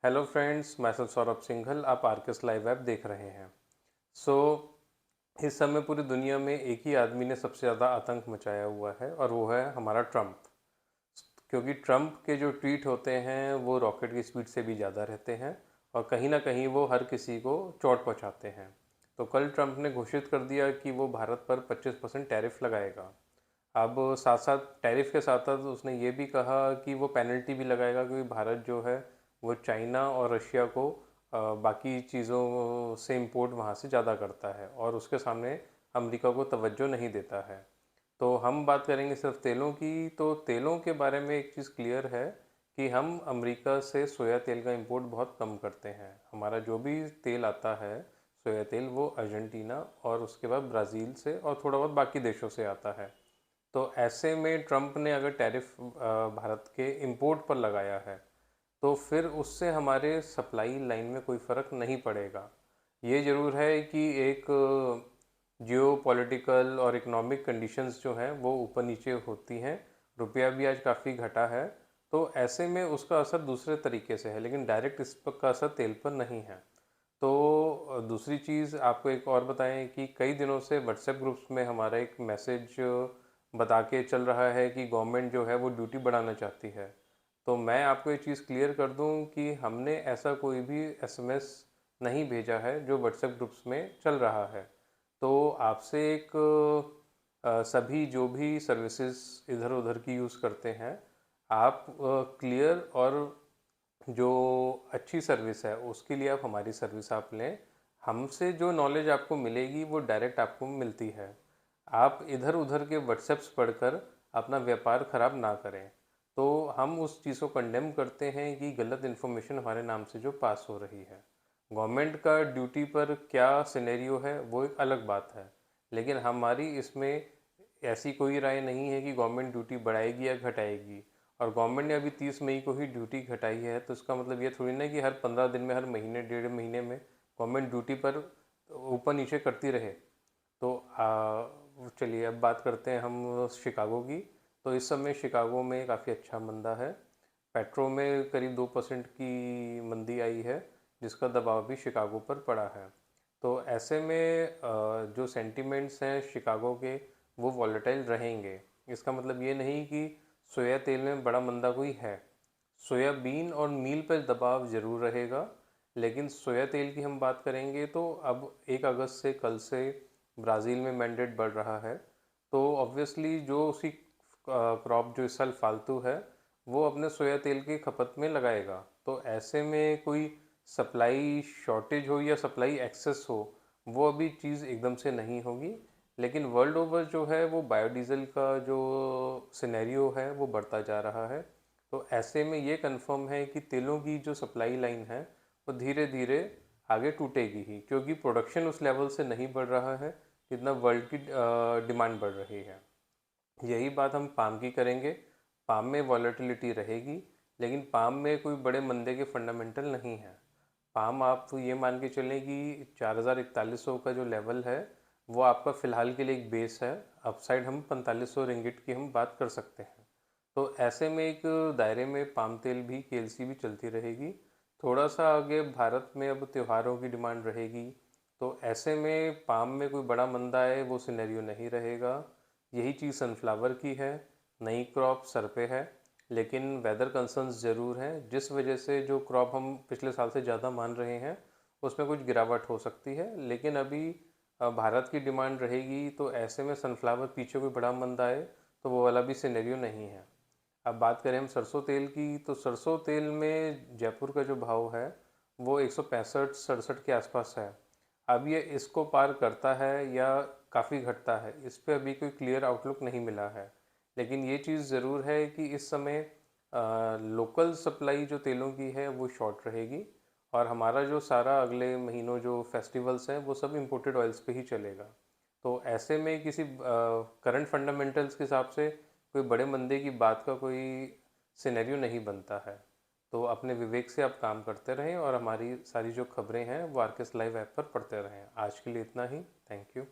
Hello friends, मैं सौरभ सिंघल। आप Arcus live app देख रहे हैं। सो इस समय पूरी दुनिया में एक ही आदमी ने सबसे ज़्यादा आतंक मचाया हुआ है और वो है हमारा ट्रम्प। क्योंकि ट्रम्प के जो ट्वीट होते हैं वो रॉकेट की स्पीड से भी ज़्यादा रहते हैं और कहीं ना कहीं वो हर किसी को चोट पहुंचाते हैं। तो कल ट्रम्प ने घोषित कर दिया कि वो भारत पर 25% टैरिफ लगाएगा। अब साथ साथ टैरिफ के साथ साथ उसने ये भी कहा कि वो पेनल्टी भी लगाएगा, क्योंकि भारत जो है वो चाइना और रशिया को बाकी चीज़ों से इंपोर्ट वहाँ से ज़्यादा करता है और उसके सामने अमेरिका को तवज्जो नहीं देता है। तो हम बात करेंगे सिर्फ तेलों की। तो तेलों के बारे में एक चीज़ क्लियर है कि हम अमेरिका से सोया तेल का इंपोर्ट बहुत कम करते हैं। हमारा जो भी तेल आता है सोया तेल, वो अर्जेंटीना और उसके बाद ब्राज़ील से और थोड़ा बहुत बाकी देशों से आता है। तो ऐसे में ट्रम्प ने अगर टैरिफ भारत के इंपोर्ट पर लगाया है तो फिर उससे हमारे सप्लाई लाइन में कोई फ़र्क नहीं पड़ेगा। ये ज़रूर है कि एक जियो पॉलिटिकल और इकोनॉमिक कंडीशंस जो हैं वो ऊपर नीचे होती हैं। रुपया भी आज काफ़ी घटा है, तो ऐसे में उसका असर दूसरे तरीके से है, लेकिन डायरेक्ट इस पर का असर तेल पर नहीं है। तो दूसरी चीज़ आपको एक और बताएं कि कई दिनों से व्हाट्सएप ग्रुप्स में हमारा एक मैसेज बता के चल रहा है कि गवर्नमेंट जो है वो ड्यूटी बढ़ाना चाहती है। तो मैं आपको ये चीज़ क्लियर कर दूं कि हमने ऐसा कोई भी एसएमएस नहीं भेजा है जो व्हाट्सएप ग्रुप्स में चल रहा है। तो आपसे एक सभी जो भी सर्विसेज इधर उधर की यूज़ करते हैं, आप क्लियर और जो अच्छी सर्विस है उसके लिए आप हमारी सर्विस आप लें। हमसे जो नॉलेज आपको मिलेगी वो डायरेक्ट आपको मिलती है। आप इधर उधर के व्हाट्सएप्स पढ़कर अपना व्यापार ख़राब ना करें। तो हम उस चीज़ को कंडेम करते हैं कि गलत इन्फॉर्मेशन हमारे नाम से जो पास हो रही है। गवर्नमेंट का ड्यूटी पर क्या सिनेरियो है वो एक अलग बात है, लेकिन हमारी इसमें ऐसी कोई राय नहीं है कि गवर्नमेंट ड्यूटी बढ़ाएगी या घटाएगी। और गवर्नमेंट ने अभी 30 मई को ही ड्यूटी घटाई है, तो इसका मतलब ये थोड़ी ना कि हर 15 दिन में, हर महीने, डेढ़ महीने में गवर्नमेंट ड्यूटी पर ऊपर नीचे करती रहे। तो चलिए अब बात करते हैं हम शिकागो की। तो इस समय शिकागो में काफ़ी अच्छा मंदा है। पेट्रो में करीब 2% की मंदी आई है, जिसका दबाव भी शिकागो पर पड़ा है। तो ऐसे में जो सेंटिमेंट्स हैं शिकागो के वो वॉलेटाइल रहेंगे। इसका मतलब ये नहीं कि सोया तेल में बड़ा मंदा कोई है। सोयाबीन और मील पर दबाव ज़रूर रहेगा, लेकिन सोया तेल की हम बात करेंगे तो अब 1 अगस्त से, कल से ब्राज़ील में मैंडेट बढ़ रहा है। तो ऑब्वियसली जो उसी क्रॉप जो इस साल फालतू है वो अपने सोया तेल की खपत में लगाएगा। तो ऐसे में कोई सप्लाई शॉर्टेज हो या सप्लाई एक्सेस हो, वो अभी चीज़ एकदम से नहीं होगी। लेकिन वर्ल्ड ओवर जो है वो बायोडीज़ल का जो सिनेरियो है वो बढ़ता जा रहा है। तो ऐसे में ये कंफर्म है कि तेलों की जो सप्लाई लाइन है वो धीरे धीरे आगे टूटेगी ही, क्योंकि प्रोडक्शन उस लेवल से नहीं बढ़ रहा है जितना वर्ल्ड की डिमांड बढ़ रही है। यही बात हम पाम की करेंगे। पाम में वॉलेटिलिटी रहेगी, लेकिन पाम में कोई बड़े मंदे के फंडामेंटल नहीं है। पाम आप ये मान के चलें कि 4,4100 का जो लेवल है वो आपका फ़िलहाल के लिए एक बेस है। अपसाइड हम 4500 रिंगिट की हम बात कर सकते हैं। तो ऐसे में एक दायरे में पाम तेल भी, केएलसी भी चलती रहेगी। थोड़ा सा आगे भारत में अब त्योहारों की डिमांड रहेगी, तो ऐसे में पाम में कोई बड़ा मंदा है वो सिनेरियो नहीं रहेगा। यही चीज़ सनफ्लावर की है। नई क्रॉप सर पे है, लेकिन वेदर कंसर्न्स ज़रूर हैं, जिस वजह से जो क्रॉप हम पिछले साल से ज़्यादा मान रहे हैं उसमें कुछ गिरावट हो सकती है। लेकिन अभी भारत की डिमांड रहेगी, तो ऐसे में सनफ्लावर पीछे कोई बड़ा मंदा आए तो वो वाला भी सिनेरियो नहीं है। अब बात करें हम सरसों तेल की, तो सरसों तेल में जयपुर का जो भाव है वो 165-67 के आसपास है। अब ये इसको पार करता है या काफ़ी घटता है, इस पे अभी कोई क्लियर आउटलुक नहीं मिला है। लेकिन ये चीज़ ज़रूर है कि इस समय लोकल सप्लाई जो तेलों की है वो शॉर्ट रहेगी और हमारा जो सारा अगले महीनों जो फेस्टिवल्स हैं वो सब इम्पोर्टेड ऑयल्स पे ही चलेगा। तो ऐसे में किसी करंट फंडामेंटल्स के हिसाब से कोई बड़े मंदे की बात का कोई सिनेरियो नहीं बनता है। तो अपने विवेक से आप काम करते रहें और हमारी सारी जो खबरें हैं वो आरकेएस लाइव ऐप पर पढ़ते रहें। आज के लिए इतना ही। Thank you.